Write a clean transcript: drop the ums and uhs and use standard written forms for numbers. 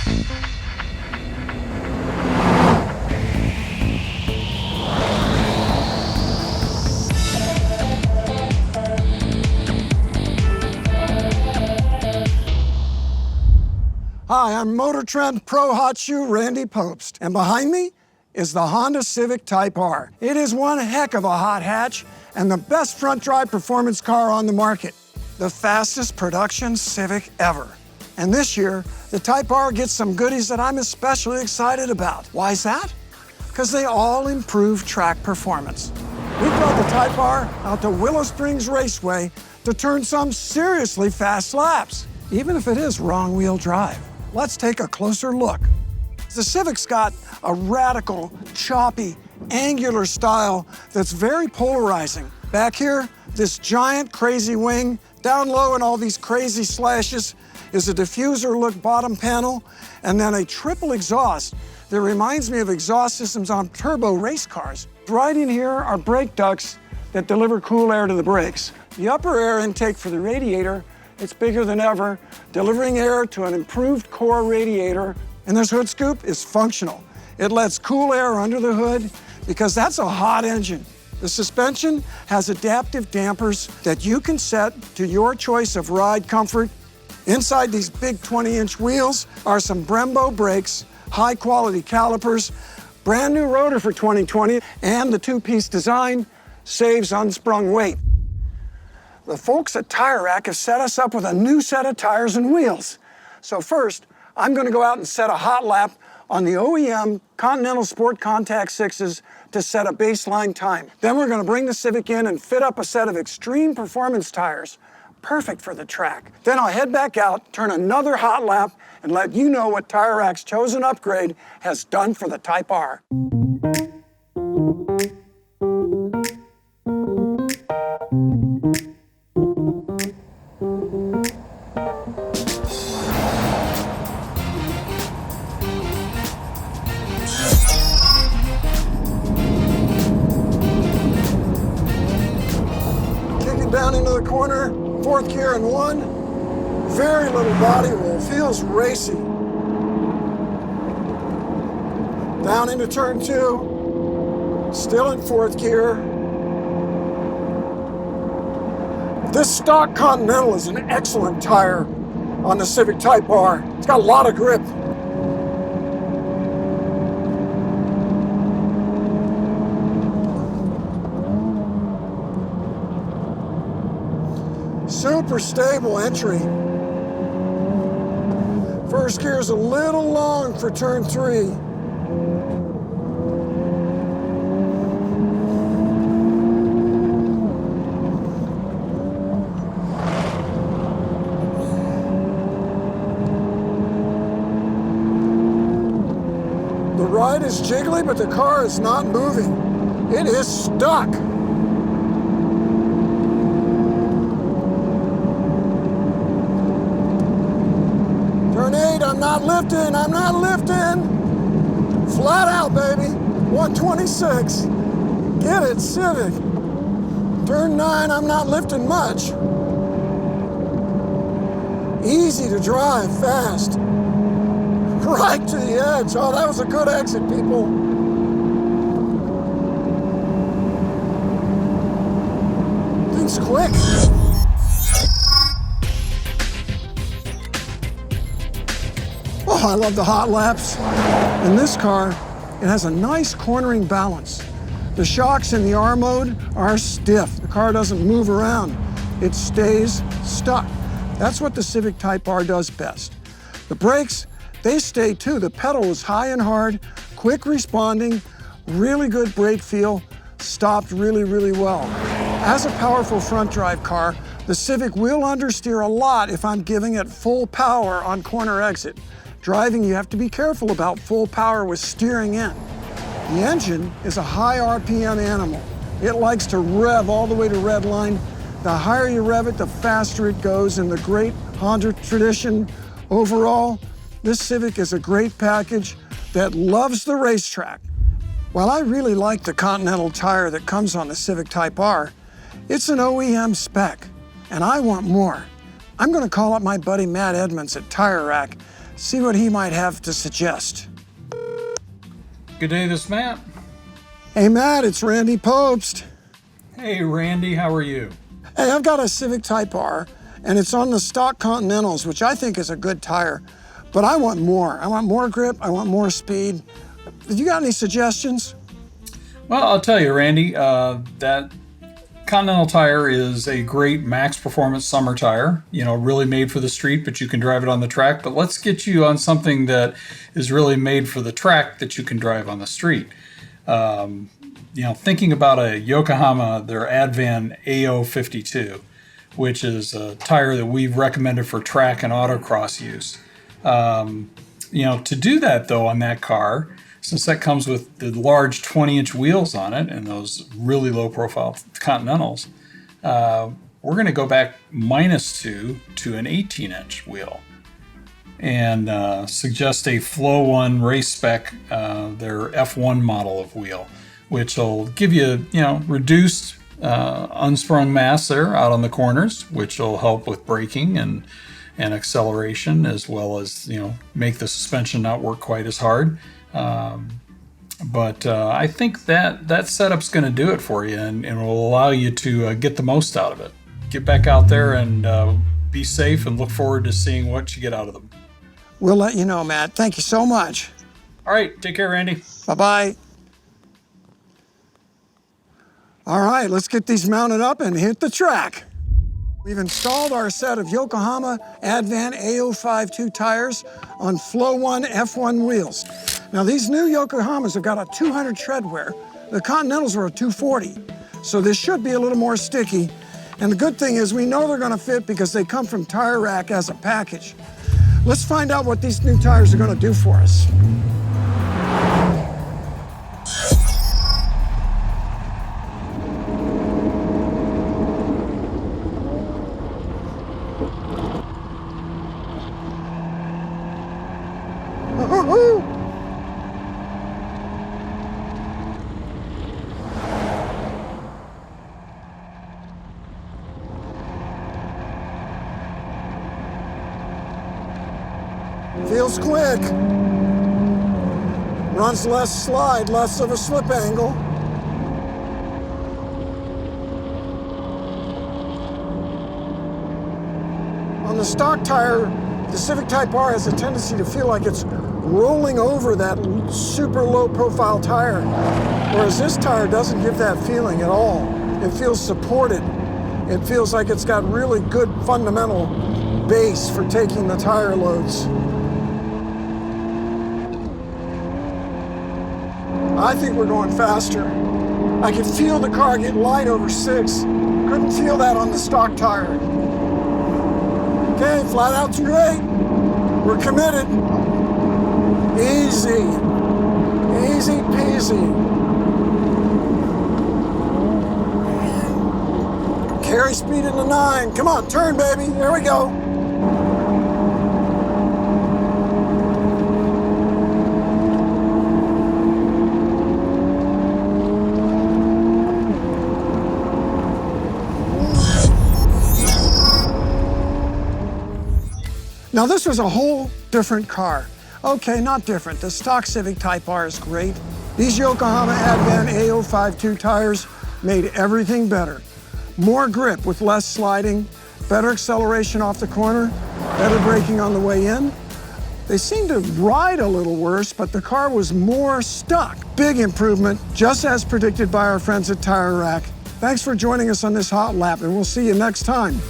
Hi, I'm MotorTrend Pro Hot Shoe Randy Pobst, and behind me is the Honda Civic Type-R. It is one heck of a hot hatch and the best front drive performance car on the market. The fastest production Civic ever. And this year, the Type-R gets some goodies that I'm especially excited about. Why is that? Because they all improve track performance. We brought the Type-R out to Willow Springs Raceway to turn some seriously fast laps, even if it is wrong-wheel drive. Let's take a closer look. The Civic's got a radical, choppy, angular style that's very polarizing. Back here, this giant crazy wing. Down low in all these crazy slashes is a diffuser look bottom panel, and then a triple exhaust that reminds me of exhaust systems on turbo race cars. Right in here are brake ducts that deliver cool air to the brakes. The upper air intake for the radiator, it's bigger than ever, delivering air to an improved core radiator. And this hood scoop is functional. It lets cool air under the hood because that's a hot engine. The suspension has adaptive dampers that you can set to your choice of ride comfort. Inside these big 20-inch wheels are some Brembo brakes, high-quality calipers, brand new rotor for 2020, and the two-piece design saves unsprung weight. The folks at Tire Rack have set us up with a new set of tires and wheels. So first, I'm going to go out and set a hot lap on the OEM Continental Sport Contact 6s to set a baseline time. Then we're going to bring the Civic in and fit up a set of extreme performance tires, perfect for the track. Then I'll head back out, turn another hot lap, and let you know what Tire Rack's chosen upgrade has done for the Type-R. Down into the corner, fourth gear in one, very little body roll, feels racy. Down into turn two, still in fourth gear. This stock Continental is an excellent tire on the Civic Type-R. It's got a lot of grip. Super stable entry. First gear's a little long for turn three. The ride is jiggly, but the car is not moving. It is stuck. Turn 8, I'm not lifting, I'm not lifting. Flat out, baby. 126. Get it, Civic. Turn 9, I'm not lifting much. Easy to drive, fast. Right to the edge. Oh, that was a good exit, people. Thing's quick. Oh, I love the hot laps. In this car, it has a nice cornering balance. The shocks in the R mode are stiff. The car doesn't move around. It stays stuck. That's what the Civic Type-R does best. The brakes, they stay too. The pedal is high and hard, quick responding, really good brake feel, stopped really, really well. As a powerful front drive car, the Civic will understeer a lot if I'm giving it full power on corner exit. Driving, you have to be careful about full power with steering in. The engine is a high RPM animal. It likes to rev all the way to red line. The higher you rev it, the faster it goes. In the great Honda tradition, overall, this Civic is a great package that loves the racetrack. While I really like the Continental tire that comes on the Civic Type-R, it's an OEM spec, and I want more. I'm going to call up my buddy Matt Edmonds at Tire Rack see what he might have to suggest. Good day, this is Matt. Hey Matt, it's Randy Pobst. Hey Randy, how are you? Hey, I've got a Civic Type-R, and it's on the stock Continentals, which I think is a good tire. But I want more. I want more grip, I want more speed. Have you got any suggestions? Well, I'll tell you, Randy, that Continental tire is a great max performance summer tire, you know, really made for the street, but you can drive it on the track. But let's get you on something that is really made for the track that you can drive on the street. You know, thinking about a Yokohama, their ADVAN A052, which is a tire that we've recommended for track and autocross use. You know, to do that though on that car, since that comes with the large 20-inch wheels on it and those really low-profile Continentals, we're going to go back -2 to an 18-inch wheel and suggest a Flow 1 race spec, their F1 model of wheel, which will give you, you know, reduced unsprung mass there out on the corners, which will help with braking and acceleration, as well as, you know, make the suspension not work quite as hard. But I think that setup's going to do it for you, and will allow you to get the most out of it. Get back out there and be safe, and look forward to seeing what you get out of them. We'll let you know, Matt. Thank you so much. All right, take care, Randy. Bye-bye. All right, let's get these mounted up and hit the track. We've installed our set of Yokohama ADVAN A052 tires on Flow 1 F1 wheels. Now these new Yokohamas have got a 200 tread wear. The Continentals are a 240, so this should be a little more sticky. And the good thing is we know they're gonna fit because they come from Tire Rack as a package. Let's find out what these new tires are gonna do for us. Feels quick. Runs less slide, less of a slip angle. On the stock tire, the Civic Type-R has a tendency to feel like it's rolling over that super low profile tire, whereas this tire doesn't give that feeling at all. It feels supported. It feels like it's got really good fundamental base for taking the tire loads. I think we're going faster. I could feel the car get light over 6. Couldn't feel that on the stock tire. Okay, flat out's great. We're committed. Easy. Easy peasy. Carry speed into 9. Come on, turn, baby. There we go. Now this was a whole different car. Okay, not different. The stock Civic Type-R is great. These Yokohama ADVAN A052 tires made everything better. More grip with less sliding, better acceleration off the corner, better braking on the way in. They seemed to ride a little worse, but the car was more stuck. Big improvement, just as predicted by our friends at Tire Rack. Thanks for joining us on this hot lap, and we'll see you next time.